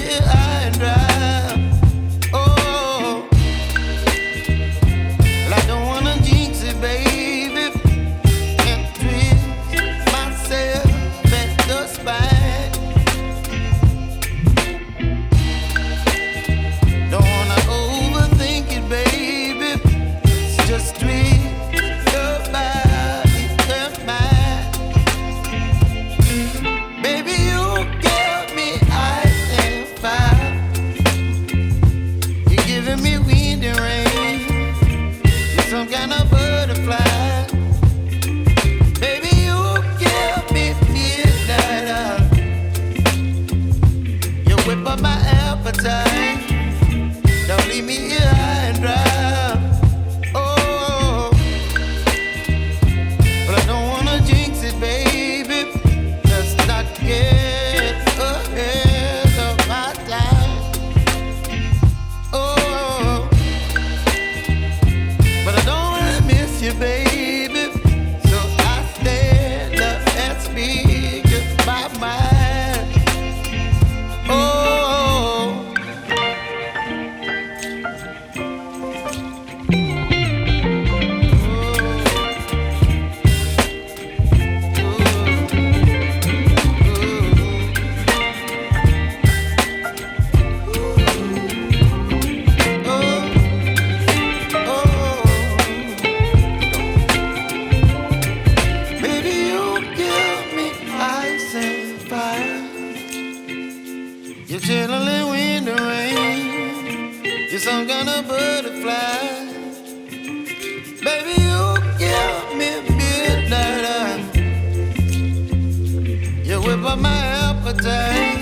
here high and dry. Oh, well, I don't wanna jinx it, baby, and twist myself at the spine. Don't wanna overthink it, baby. It's just twist your body and mine. Baby, you give me ice and fire. You're giving me wind and rain. You're some kind of butterfly. Baby, you give me midnight. You whip up my appetite. Don't leave me here high and dry. Oh, but I don't wanna jinx it, baby. Let's not get ahead of my time. Oh, but I don't wanna miss you, baby. So I stand up and speak my mind. Oh. Baby, you give me ice and fire. You're chilling wind and rain. You're some kind of butterfly. Baby, you give me midnight. You whip up my appetite.